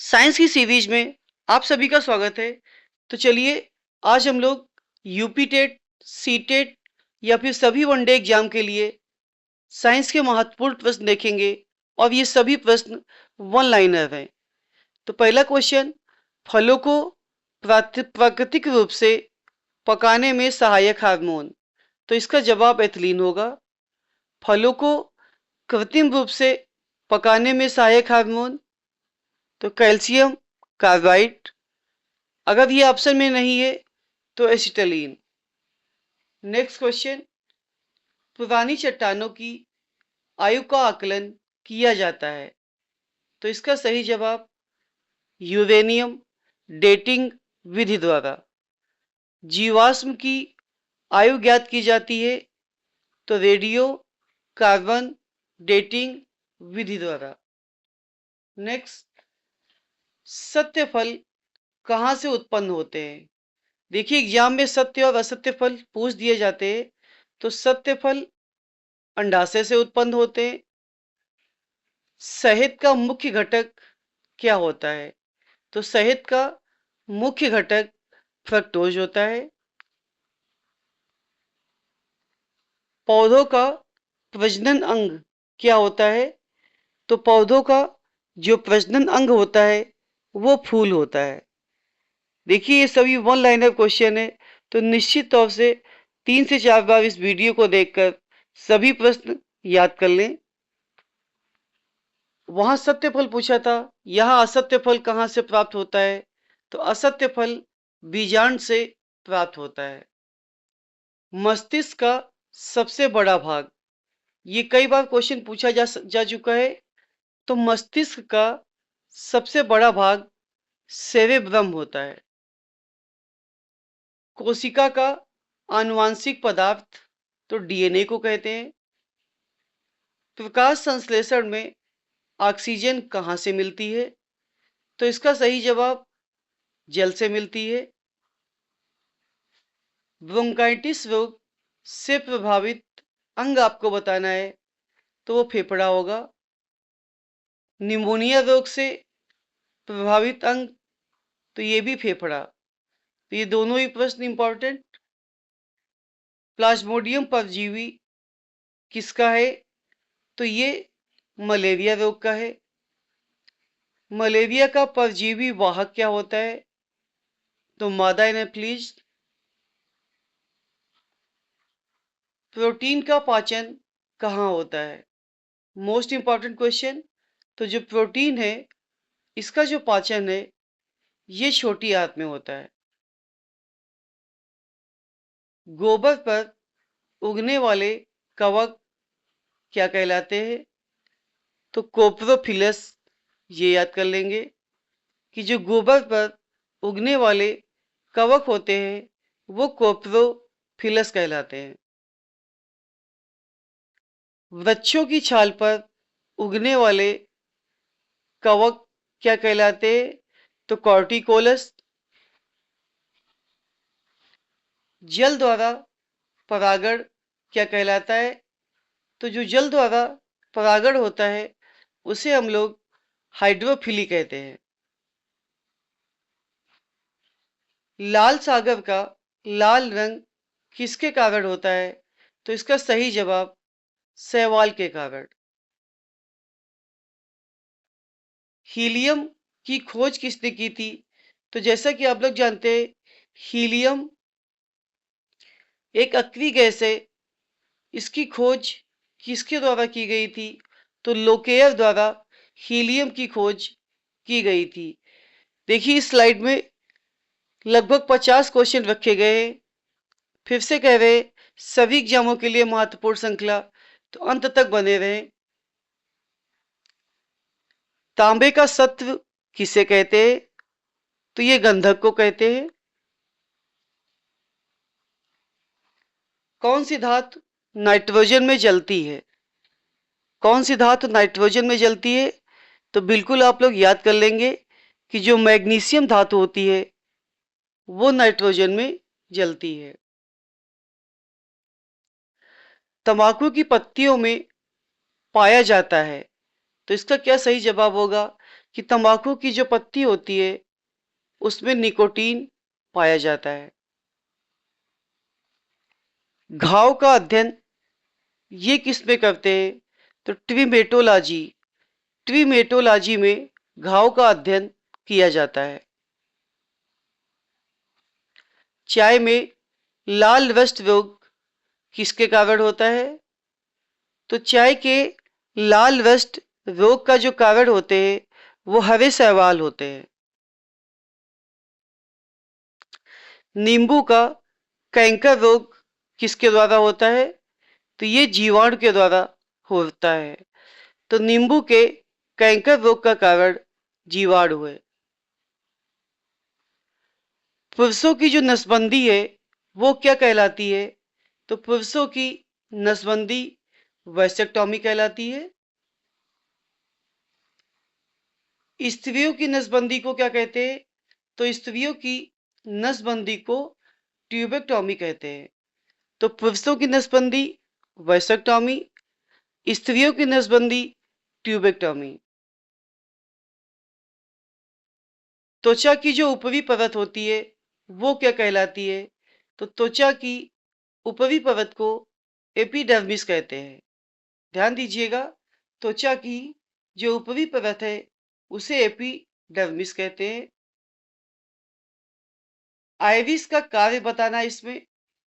Science की series में आप सभी का स्वागत है। तो चलिए आज हम लोग यूपी टेट, सी टेट या फिर सभी वनडे एग्जाम के लिए साइंस के महत्वपूर्ण प्रश्न देखेंगे और ये सभी प्रश्न वन लाइनर हैं। तो पहला क्वेश्चन, फलों को प्राकृतिक रूप से पकाने में सहायक हार्मोन। तो इसका जवाब एथिलीन होगा। फलों को कृत्रिम रूप से पकाने में सहायक हार्मोन तो कैल्शियम कार्बाइड। अगर ये ऑप्शन में नहीं है तो एसिटालीन। नेक्स्ट क्वेश्चन, पुरानी चट्टानों की आयु का आकलन किया जाता है। तो इसका सही जवाब यूरेनियम डेटिंग विधि द्वारा। जीवाश्म की आयु ज्ञात की जाती है तो रेडियो कार्बन डेटिंग विधि द्वारा। नेक्स्ट, सत्य फल कहाँ से उत्पन्न होते हैं। देखिए एग्जाम में सत्य और असत्य फल पूछ दिए जाते हैं। तो सत्य फल अंडाशय से उत्पन्न होते हैं। शहद का मुख्य घटक क्या होता है। तो शहद का मुख्य घटक फ्रक्टोज होता है। पौधों का प्रजनन अंग क्या होता है। तो पौधों का जो प्रजनन अंग होता है वो फूल होता है। देखिए ये सभी वन लाइनर क्वेश्चन है। तो निश्चित तौर से 3 से 4 बार इस वीडियो को देखकर सभी प्रश्न याद कर लें। वहां सत्य फल पूछा था, यहां असत्य फल कहां से प्राप्त होता है। तो असत्य फल बीजांड से प्राप्त होता है। मस्तिष्क का सबसे बड़ा भाग, ये कई बार क्वेश्चन पूछा जा चुका है। तो मस्तिष्क का सबसे बड़ा भाग सेरेब्रम होता है। कोशिका का आनुवांशिक पदार्थ तो डीएनए को कहते हैं। प्रकाश संश्लेषण में ऑक्सीजन कहाँ से मिलती है। तो इसका सही जवाब जल से मिलती है। ब्रोंकाइटिस रोग से प्रभावित अंग आपको बताना है तो वो फेफड़ा होगा। निमोनिया रोग से प्रभावित अंग तो ये भी फेफड़ा। तो ये दोनों ही प्रश्न इंपॉर्टेंट। प्लाज्मोडियम परजीवी किसका है। तो ये मलेरिया रोग का है। मलेरिया का परजीवी वाहक क्या होता है। तो मादा एनाफ्लिज। प्रोटीन का पाचन कहाँ होता है। Most important question. तो जो प्रोटीन है इसका जो पाचन है ये छोटी आंत में होता है। गोबर पर उगने वाले कवक क्या कहलाते हैं। तो कोप्रोफिलस। ये याद कर लेंगे कि जो गोबर पर उगने वाले कवक होते हैं वो कोप्रोफिलस कहलाते हैं। वृक्षों की छाल पर उगने वाले कवक क्या कहलाते हैं। तो कॉर्टिकोलस। जल द्वारा परागण क्या कहलाता है। तो जो जल द्वारा परागण होता है उसे हम लोग हाइड्रोफिली कहते हैं। लाल सागर का लाल रंग किसके कारण होता है। तो इसका सही जवाब शैवाल के कारण। हीलियम की खोज किसने की थी। तो जैसा कि आप लोग जानते हैं हीलियम एक अक्रिय गैस है। इसकी खोज किसके द्वारा की गई थी। तो लोकेयर द्वारा हीलियम की खोज की गई थी। देखिए इस स्लाइड में लगभग 50 क्वेश्चन रखे गए हैं। फिर से कह रहे सभी एग्जामों के लिए महत्वपूर्ण श्रृंखला, तो अंत तक बने रहें। तांबे का सत्व किसे कहते हैं। तो ये गंधक को कहते हैं। कौन सी धातु नाइट्रोजन में जलती है। कौन सी धातु नाइट्रोजन में जलती है। तो बिल्कुल आप लोग याद कर लेंगे कि जो मैग्नीशियम धातु होती है वो नाइट्रोजन में जलती है। तंबाकू की पत्तियों में पाया जाता है। तो इसका क्या सही जवाब होगा। कि तंबाकू की जो पत्ती होती है उसमें निकोटीन पाया जाता है। घाव का अध्ययन ये किस में करते हैं? तो ट्रिमेटोलॉजी, ट्रिमेटोलॉजी में घाव का अध्ययन किया जाता है। चाय में लाल रस्ट रोग किसके कारण होता है? तो चाय के लाल रस्ट रोग का जो कारण होते हैं वो हरे शैवाल होते हैं। नींबू का कैंकर रोग किसके द्वारा होता है? तो ये जीवाणु के द्वारा होता है। तो नींबू के कैंकर रोग का कारण जीवाणु है। पुरुषों की जो नसबंदी है वो क्या कहलाती है? तो पुरुषों की नसबंदी वैसेक्टॉमी कहलाती है। स्त्रियों की नसबंदी को क्या कहते हैं? तो स्त्रियों की नसबंदी को ट्यूबेक्टॉमी कहते हैं। तो पुरुषों की नसबंदी वैसेक्टॉमी, स्त्रियों की नसबंदी ट्यूबेक्टॉमी। त्वचा की जो ऊपरी परत होती है वो क्या कहलाती है? तो त्वचा की ऊपरी परत को एपिडर्मिस कहते हैं। ध्यान दीजिएगा, त्वचा की जो ऊपरी परत है उसे एपिडर्मिस कहते हैं। आइरिस का कार्य बताना इसमें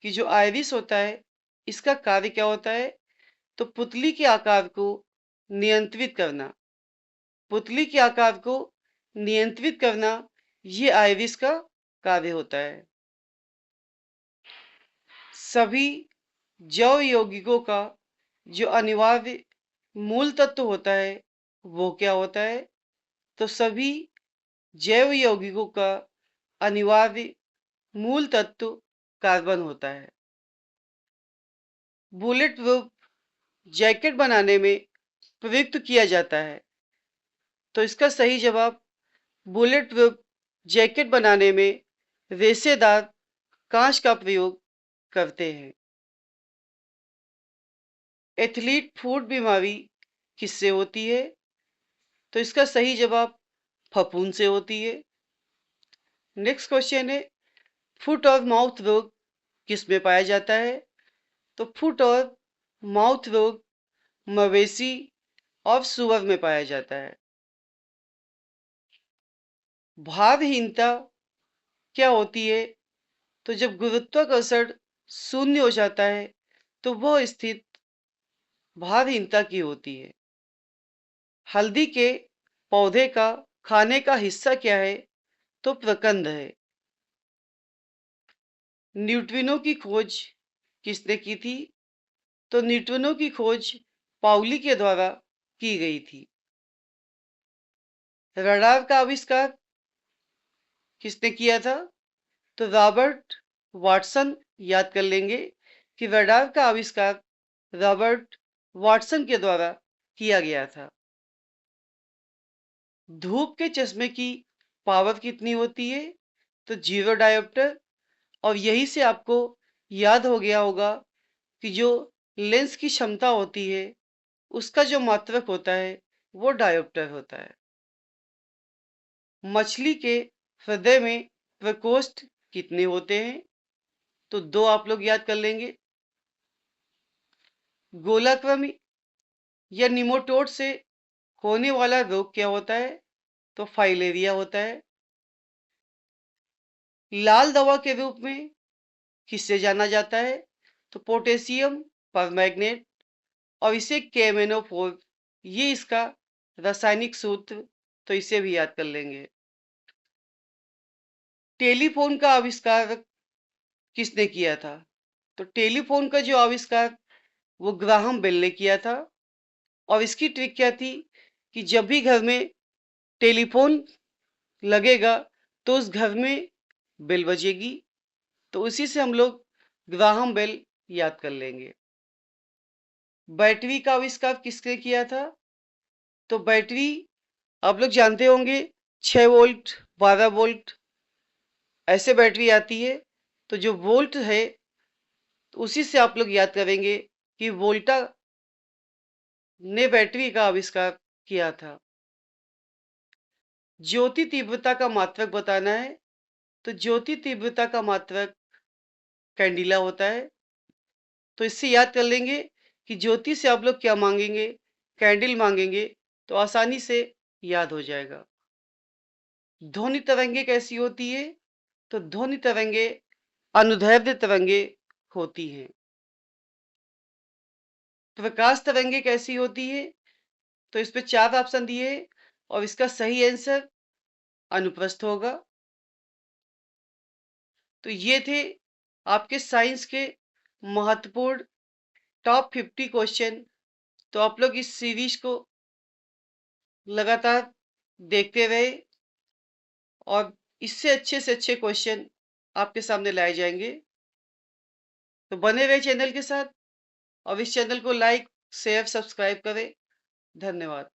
कि जो आइरिस होता है इसका कार्य क्या होता है? तो पुतली के आकार को नियंत्रित करना। पुतली के आकार को नियंत्रित करना ये आइरिस का कार्य होता है। सभी जैव यौगिकों का जो अनिवार्य मूल तत्व होता है वो क्या होता है? तो सभी जैव यौगिकों का अनिवार्य मूल तत्व कार्बन होता है। बुलेट प्रूफ जैकेट बनाने में प्रयुक्त किया जाता है। तो इसका सही जवाब बुलेट प्रूफ जैकेट बनाने में रेशेदार कांच का प्रयोग करते हैं। एथलीट फुट बीमारी किससे होती है? तो इसका सही जवाब फफूंद से होती है। नेक्स्ट क्वेश्चन है, फुट और माउथ रोग किस में पाया जाता है? तो फुट और माउथ रोग मवेशी और सुअर में पाया जाता है। भारहीनता क्या होती है? तो जब गुरुत्वाकर्षण शून्य हो जाता है तो वह स्थिति भारहीनता की होती है। हल्दी के पौधे का खाने का हिस्सा क्या है? तो प्रकंद है। न्यूट्रिनो की खोज किसने की थी? तो न्यूट्रिनो की खोज पाउली के द्वारा की गई थी। रडार का आविष्कार किसने किया था? तो रॉबर्ट वाटसन। याद कर लेंगे कि रडार का आविष्कार रॉबर्ट वाटसन के द्वारा किया गया था। धूप के चश्मे की पावर कितनी होती है? तो 0 डायोप्टर। और यही से आपको याद हो गया होगा कि जो लेंस की क्षमता होती है उसका जो मात्रक होता है वो डायोप्टर होता है। मछली के हृदय में प्रकोष्ठ कितने होते हैं? तो 2 आप लोग याद कर लेंगे। गोलाकृमि या निमोटोड से होने वाला रोग क्या होता है? तो फाइलेरिया होता है। लाल दवा के रूप में किससे जाना जाता है? तो पोटेशियम परमैंगनेट। और इसे केमेनोफोर, ये इसका रासायनिक सूत्र, तो इसे भी याद कर लेंगे। टेलीफोन का आविष्कार किसने किया था? तो टेलीफोन का जो आविष्कार वो ग्राहम बेल ने किया था। और इसकी ट्रिक क्या थी कि जब भी घर में टेलीफोन लगेगा तो उस घर में बेल बजेगी। तो उसी से हम लोग ग्राहम बेल याद कर लेंगे। बैटरी का आविष्कार किसने किया था? तो बैटरी आप लोग जानते होंगे 6 वोल्ट 12 वोल्ट ऐसे बैटरी आती है। तो जो वोल्ट है उसी से आप लोग याद करेंगे कि वोल्टा ने बैटरी का आविष्कार किया था। ज्योति तीव्रता का मात्रक बताना है, तो ज्योति तीव्रता का मात्रक कैंडिला होता है। तो इससे याद कर लेंगे कि ज्योति से आप लोग क्या मांगेंगे, कैंडल मांगेंगे, तो आसानी से याद हो जाएगा। ध्वनि तरंगे कैसी होती है, तो ध्वनि तरंगे अनुदैर्ध्य तरंगे होती हैं। प्रकाश तरंगे कैसी होती है, तो इस पे 4 ऑप्शन दिए हैं और इसका सही आंसर अनुप्रस्थ होगा। तो ये थे आपके साइंस के महत्वपूर्ण टॉप 50 क्वेश्चन। तो आप लोग इस सीरीज को लगातार देखते रहे और इससे अच्छे से अच्छे क्वेश्चन आपके सामने लाए जाएंगे। तो बने रहे चैनल के साथ और इस चैनल को लाइक शेयर सब्सक्राइब करें। धन्यवाद।